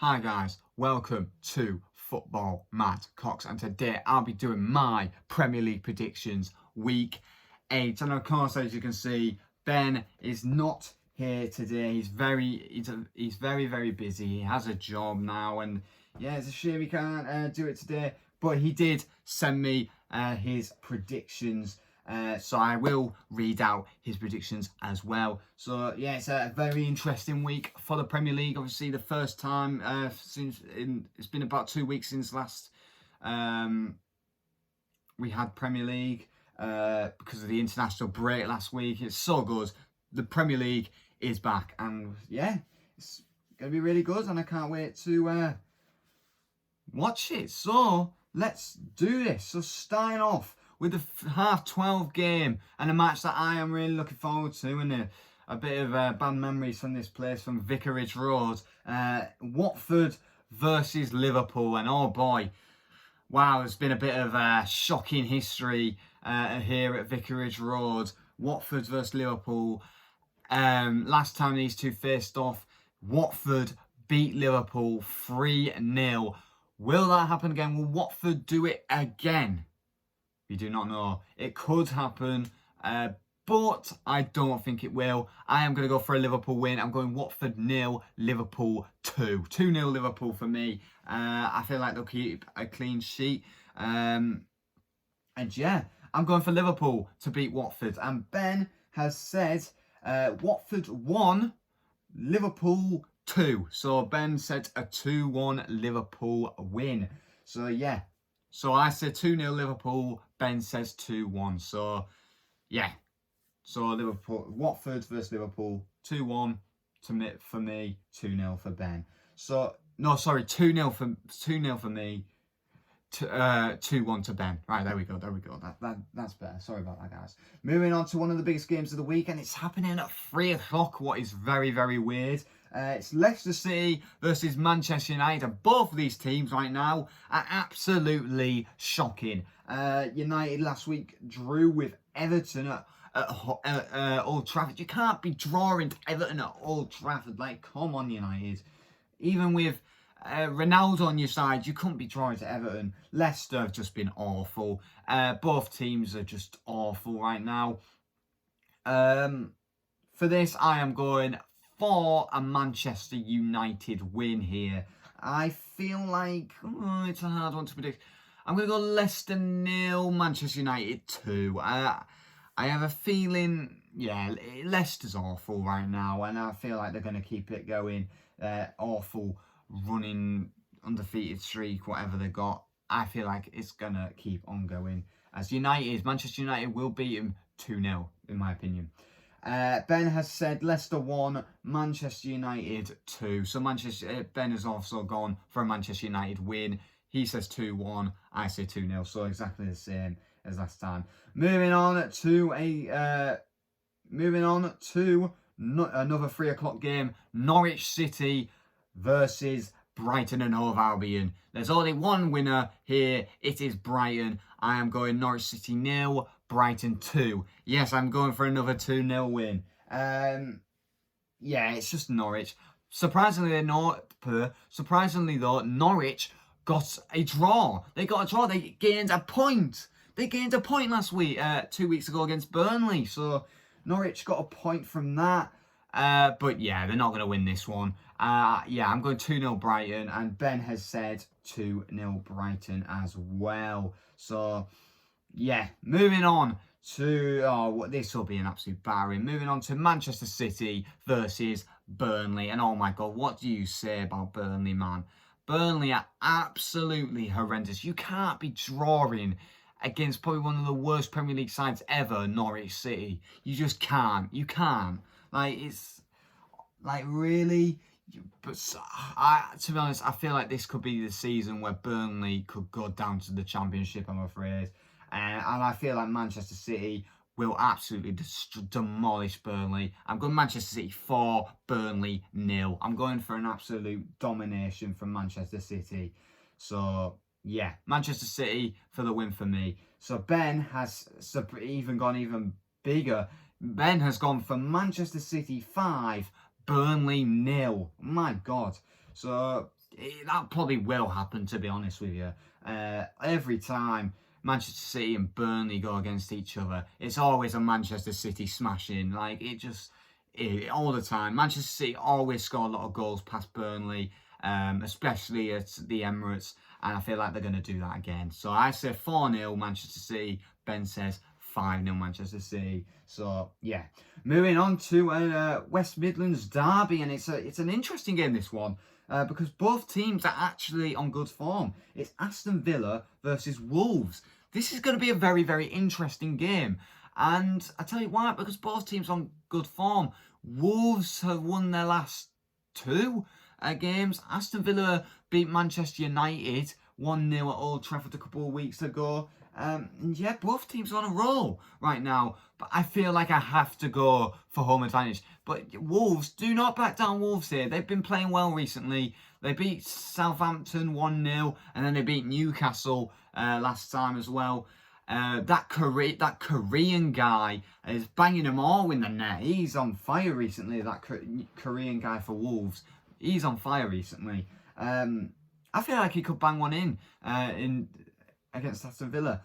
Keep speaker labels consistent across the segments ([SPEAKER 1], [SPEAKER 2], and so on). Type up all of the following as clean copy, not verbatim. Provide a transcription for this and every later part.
[SPEAKER 1] Hi guys, welcome to Football Mad Cox, and today I'll be doing my Premier League predictions week 8. And of course, as you can see, Ben is not here today. He's very busy. He has a job now, and yeah, it's a shame he can't do it today. But he did send me his predictions. So I will read out his predictions as well. So yeah, it's a very interesting week for the Premier League. Obviously, the first time it's been about 2 weeks since last we had Premier League because of the international break last week. It's so good. The Premier League is back, and yeah, it's gonna be really good, and I can't wait to watch it. So let's do this. So starting off with the half 12 game, and a match that I am really looking forward to, and a bit of bad memories from this place, from Vicarage Road. Watford versus Liverpool, and oh boy, wow, there's been a bit of shocking history here at Vicarage Road. Watford versus Liverpool. Last time these two faced off, Watford beat Liverpool 3-0. Will that happen again? Will Watford do it again? We do not know. It could happen, but I don't think it will. I am going to go for a Liverpool win. I'm going Watford 0, Liverpool 2. 2-0 Liverpool for me. I feel like they'll keep a clean sheet. And yeah, I'm going for Liverpool to beat Watford. And Ben has said Watford 1, Liverpool 2. So Ben said a 2-1 Liverpool win. So yeah. So I said 2-0 Liverpool. Ben says 2-1. So yeah. So Liverpool, Watford versus Liverpool, 2-1 for me, 2-0 for Ben. So no, sorry, 2-0 for me, 2-1 to Ben. Right, there we go. That's better. Sorry about that, guys. Moving on to one of the biggest games of the week, and it's happening at 3 o'clock. What is very weird. It's Leicester City versus Manchester United, and both of these teams right now are absolutely shocking. United last week drew with Everton at Old Trafford. You can't be drawing to Everton at Old Trafford. Like, come on, United. Even with Ronaldo on your side, you couldn't be drawing to Everton. Leicester have just been awful. Both teams are just awful right now. For this, I am going for a Manchester United win here. I feel like it's a hard one to predict. I'm going to go Leicester 0, Manchester United 2. I have a feeling, yeah, Leicester's awful right now, and I feel like they're going to keep it going. Awful running undefeated streak, whatever they got. I feel like it's going to keep on going. As Manchester United will beat them 2-0, in my opinion. Ben has said Leicester 1, Manchester United 2. So Ben has also gone for a Manchester United win. He says 2-1. I say 2-0. So exactly the same as last time. Moving on to another 3 o'clock game. Norwich City versus Brighton and Hove Albion. There's only one winner here. It is Brighton. I am going Norwich City 0, Brighton 2. Yes, I'm going for another 2-0 win. Yeah, it's just Norwich. Surprisingly though, Norwich got a draw. They got a draw. They gained a point. They gained a point last week, 2 weeks ago against Burnley. So Norwich got a point from that. But yeah, they're not going to win this one. Yeah, I'm going 2-0 Brighton, and Ben has said 2-0 Brighton as well. So yeah, moving on to this will be an absolute barren. Moving on to Manchester City versus Burnley, and oh my god, what do you say about Burnley, man? Burnley are absolutely horrendous. You can't be drawing against probably one of the worst Premier League sides ever, Norwich City. You just can't. You can't. Like, it's like, really. But to be honest, I feel like this could be the season where Burnley could go down to the Championship, I'm afraid. And I feel like Manchester City will absolutely demolish Burnley. I'm going Manchester City 4, Burnley 0. I'm going for an absolute domination from Manchester City. So yeah, Manchester City for the win for me. So Ben has gone even bigger. Ben has gone for Manchester City 5, Burnley 0. My God. So that probably will happen, to be honest with you. Every time Manchester City and Burnley go against each other, it's always a Manchester City smashing. Like, all the time. Manchester City always score a lot of goals past Burnley, especially at the Emirates, and I feel like they're going to do that again. So I say 4-0 Manchester City. Ben says 5-0 Manchester City. So yeah, moving on to West Midlands derby, and it's an interesting game, this one, because both teams are actually on good form. It's Aston Villa versus Wolves. This is going to be a very, very interesting game. And I tell you why, because both teams are on good form. Wolves have won their last 2 games. Aston Villa beat Manchester United 1-0 at Old Trafford a couple of weeks ago. And yeah, both teams are on a roll right now. But I feel like I have to go for home advantage. But Wolves, do not back down Wolves here. They've been playing well recently. They beat Southampton 1-0. And then they beat Newcastle last time as well. That Korean guy is banging them all in the net. He's on fire recently, that Korean guy for Wolves. He's on fire recently. I feel like he could bang one in against Aston Villa.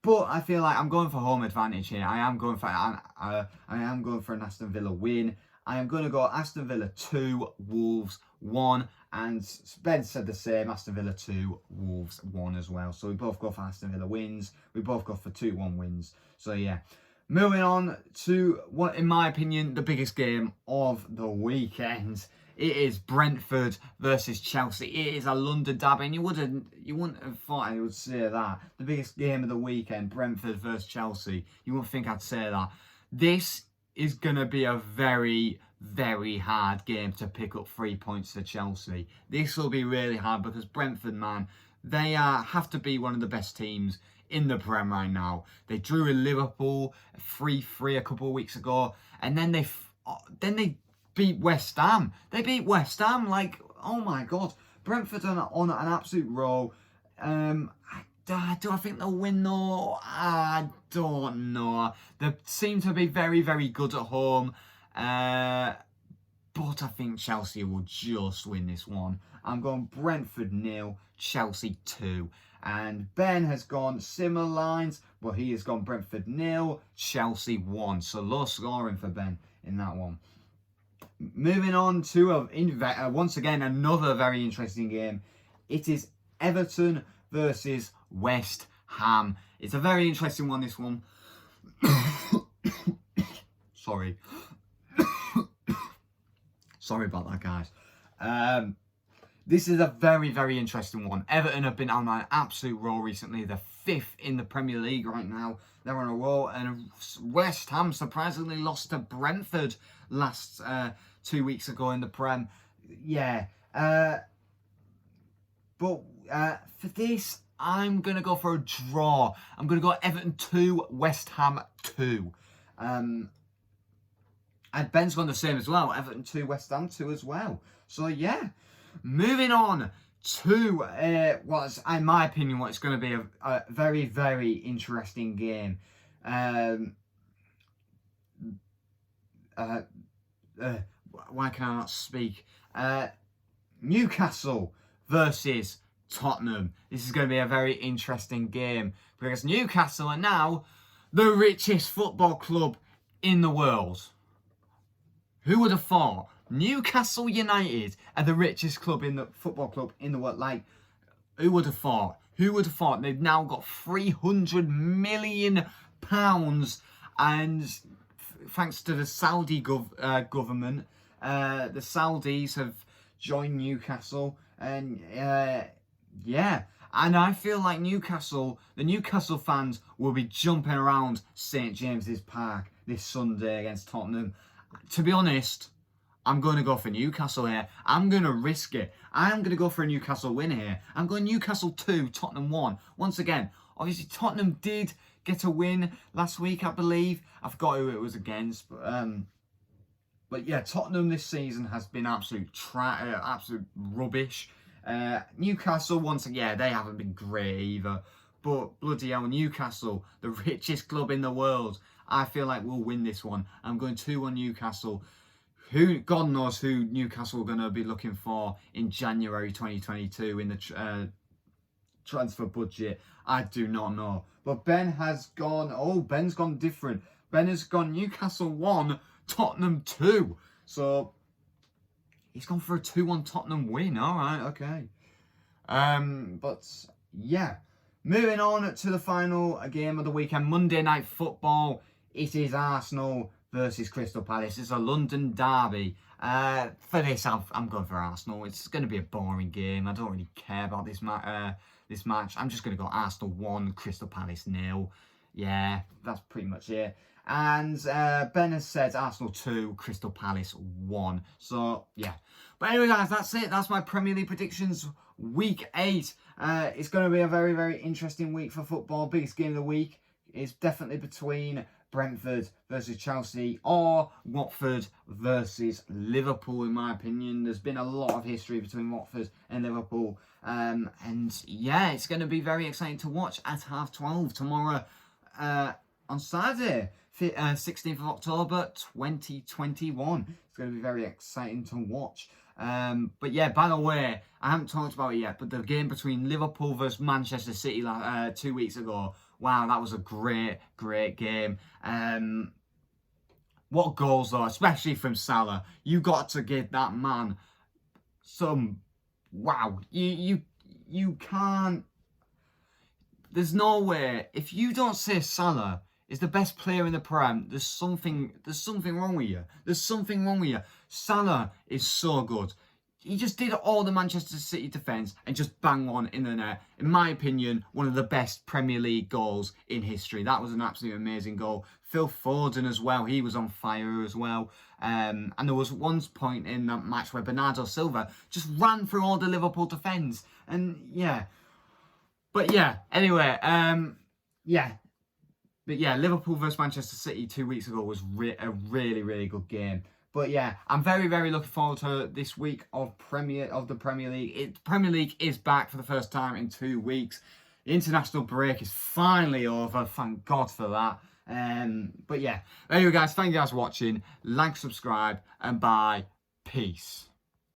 [SPEAKER 1] But I feel like I'm going for home advantage here. I am going for an Aston Villa win. I am going to go Aston Villa 2, Wolves 1. And Ben said the same, Aston Villa 2, Wolves 1 as well. So we both go for Aston Villa wins. We both go for 2-1 wins. So yeah, moving on to what, in my opinion, the biggest game of the weekend. It is Brentford versus Chelsea. It is a London derby, and you wouldn't have thought I would say that. The biggest game of the weekend, Brentford versus Chelsea. You wouldn't think I'd say that. This is going to be a very, very hard game to pick up 3 points to Chelsea. This will be really hard because Brentford, man, they have to be one of the best teams in the Prem right now. They drew with Liverpool 3-3 a couple of weeks ago, and then they beat West Ham. They beat West Ham, like, oh my God. Brentford on an absolute roll. Do I think they'll win though? I don't know. They seem to be very, very good at home. But I think Chelsea will just win this one. I'm going Brentford 0, Chelsea 2. And Ben has gone similar lines, but he has gone Brentford 0, Chelsea 1. So low scoring for Ben in that one. Moving on to once again another very interesting game. It is Everton versus West Ham. It's a very interesting one, this one. Sorry. Sorry about that, guys. This is a very, very interesting one. Everton have been on an absolute roll recently. They're 5th in the Premier League right now. They're on a roll. And West Ham surprisingly lost to Brentford last 2 weeks ago in the Prem. Yeah. But for this, I'm going to go for a draw. I'm going to go Everton 2, West Ham 2. And Ben's gone the same as well. Everton 2, West Ham 2 as well. So yeah. Moving on to what's, in my opinion, what's going to be a very, very interesting game. Why can I not speak? Newcastle versus Tottenham. This is going to be a very interesting game because Newcastle are now the richest football club in the world. Who would have thought? Newcastle United are the richest football club in the world. Like, who would have thought? Who would have thought? They've now got £300 million, and thanks to the Saudi government, the Saudis have joined Newcastle, and yeah. And I feel like the Newcastle fans will be jumping around St James's Park this Sunday against Tottenham. To be honest, I'm going to go for Newcastle here. I'm going to risk it. I'm going to go for a Newcastle win here. I'm going Newcastle 2, Tottenham 1. Once again, obviously Tottenham did get a win last week, I believe. I forgot who it was against. But yeah, Tottenham this season has been absolute rubbish. Newcastle, once again, yeah, they haven't been great either. But bloody hell, Newcastle, the richest club in the world, I feel like we'll win this one. I'm going 2-1 Newcastle. God knows who Newcastle are going to be looking for in January 2022 in the transfer budget. I do not know. But Ben has gone, Ben's gone different. Ben has gone Newcastle 1, Tottenham 2. So, he's gone for a 2-1 Tottenham win. All right, okay. But, yeah. Moving on to the final game of the weekend, Monday Night Football. It is Arsenal versus Crystal Palace. It's a London derby. For this, I'm going for Arsenal. It's going to be a boring game. I don't really care about this match. I'm just going to go Arsenal 1, Crystal Palace 0. Yeah, that's pretty much it. And Ben has said Arsenal 2, Crystal Palace 1. So, yeah. But anyway, guys, that's it. That's my Premier League predictions. Week 8. It's going to be a very, very interesting week for football. Biggest game of the week is definitely between Brentford versus Chelsea or Watford versus Liverpool, in my opinion. There's been a lot of history between Watford and Liverpool. And yeah, it's going to be very exciting to watch at 12:30 tomorrow on Saturday, 16th of October, 2021. It's going to be very exciting to watch. But yeah, by the way, I haven't talked about it yet, but the game between Liverpool versus Manchester City 2 weeks ago, wow, that was a great, great game. What goals though, especially from Salah. You got to give that man some, wow, you can't, there's no way, if you don't say Salah is the best player in the Prem, there's something wrong with you. There's something wrong with you. Salah is so good. He just did all the Manchester City defence and just bang one in the net. In my opinion, one of the best Premier League goals in history. That was an absolutely amazing goal. Phil Foden as well. He was on fire as well. And there was one point in that match where Bernardo Silva just ran through all the Liverpool defence. And yeah. But yeah, anyway, yeah. But yeah, Liverpool versus Manchester City 2 weeks ago was a really, really good game. But yeah, I'm very, very looking forward to this week of the Premier League. Premier League is back for the first time in 2 weeks. The international break is finally over. Thank God for that. But yeah, anyway, guys, thank you guys for watching. Like, subscribe, and bye. Peace.